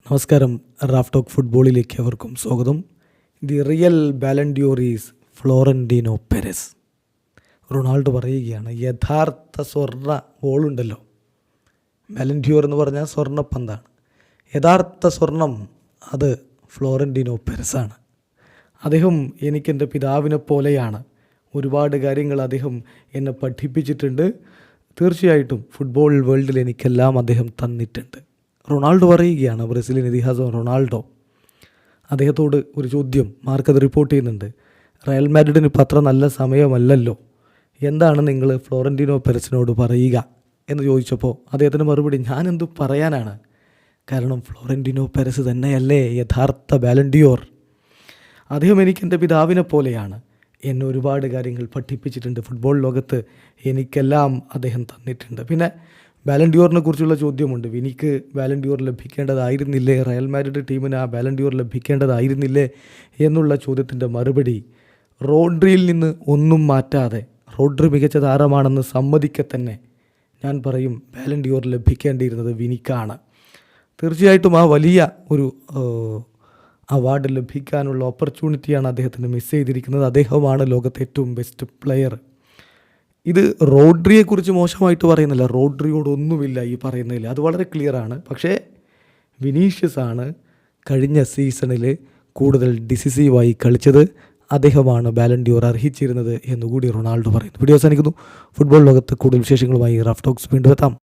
നമസ്കാരം. Raf talk ഫുട്ബോളിലേക്ക് അവർക്കും സ്വാഗതം. The real Ballon d'Or is Florentino Perez. Ronaldo പറയുകയാണ്, യഥാർത്ഥ സ്വർണ്ണ ബോളുണ്ടല്ലോ, ബാലൻഡിയോർ എന്ന് പറഞ്ഞാൽ സ്വർണ്ണപ്പന്താണ്. യഥാർത്ഥ സ്വർണം അത് ഫ്ലോറന്റീനോ പെരസാണ്. അദ്ദേഹം എനിക്കെൻ്റെ പിതാവിനെ പോലെയാണ്. ഒരുപാട് കാര്യങ്ങൾ അദ്ദേഹം എന്നെ പഠിപ്പിച്ചിട്ടുണ്ട്. തീർച്ചയായിട്ടും ഫുട്ബോൾ വേൾഡിൽ എനിക്കെല്ലാം അദ്ദേഹം തന്നിട്ടുണ്ട്. റൊണാൾഡോ പറയുകയാണ്, ബ്രസീലിയൻ ഇതിഹാസം റൊണാൾഡോ. അദ്ദേഹത്തോട് ഒരു ചോദ്യം മാർക്കത് റിപ്പോർട്ട് ചെയ്യുന്നുണ്ട്. റയൽ മാഡ്രിഡിന് ഇപ്പോൾ അത്ര നല്ല സമയമല്ലല്ലോ, എന്താണ് നിങ്ങൾ ഫ്ലോറന്റീനോ പെരസിനോട് പറയുക എന്ന് ചോദിച്ചപ്പോൾ അദ്ദേഹത്തിന് മറുപടി, ഞാനെന്തു പറയാനാണ്, കാരണം ഫ്ലോറന്റീനോ പെരസ് തന്നെയല്ലേ യഥാർത്ഥ ബാലൻഡിയോർ. അദ്ദേഹം എനിക്കെൻ്റെ പിതാവിനെ പോലെയാണ്. എന്നെ ഒരുപാട് കാര്യങ്ങൾ പഠിപ്പിച്ചിട്ടുണ്ട്. ഫുട്ബോൾ ലോകത്ത് എനിക്കെല്ലാം അദ്ദേഹം തന്നിട്ടുണ്ട്. പിന്നെ ബാലൻഡിയോറിനെ കുറിച്ചുള്ള ചോദ്യമുണ്ട്. വിനിക്ക് ബാലൻഡിയോർ ലഭിക്കേണ്ടതായിരുന്നില്ലേ, റയൽ മാഡ്രിഡ് ടീമിന് ആ ബാലൻഡിയോർ ലഭിക്കേണ്ടതായിരുന്നില്ലേ എന്നുള്ള ചോദ്യത്തിൻ്റെ മറുപടി, റോഡ്രിയിൽ നിന്ന് ഒന്നും മാറ്റാതെ റോഡ്രി മികച്ച താരമാണെന്ന് സമ്മതിക്കെ തന്നെ ഞാൻ പറയും, ബാലൻഡിയോർ ലഭിക്കേണ്ടിയിരുന്നത് വിനിക്കാണ്. തീർച്ചയായിട്ടും ആ വലിയ ഒരു അവാർഡ് ലഭിക്കാനുള്ള ഓപ്പർച്യൂണിറ്റിയാണ് അദ്ദേഹത്തിന് മിസ് ചെയ്തിരിക്കുന്നത്. അദ്ദേഹമാണ് ലോകത്തെ ഏറ്റവും ബെസ്റ്റ് പ്ലെയർ. ഇത് റോഡ്രിയെക്കുറിച്ച് മോശമായിട്ട് പറയുന്നില്ല, റോഡ്രിയോടൊന്നുമില്ല ഈ പറയുന്നതിൽ, അത് വളരെ ക്ലിയറാണ്. പക്ഷേ വിനീഷ്യസ് ആണ് കഴിഞ്ഞ സീസണിൽ കൂടുതൽ ഡിസിസീവായി കളിച്ചത്. അദ്ദേഹമാണ് ബാലൻഡിയോർ അർഹിച്ചിരുന്നത് എന്നുകൂടി റൊണാൾഡോ പറയുന്നു. വീഡിയോ അവസാനിക്കുന്നു. ഫുട്ബോൾ ലോകത്ത് കൂടുതൽ വിശേഷങ്ങളുമായി റാഫ് ടോക്സ് വീണ്ടും എത്താം.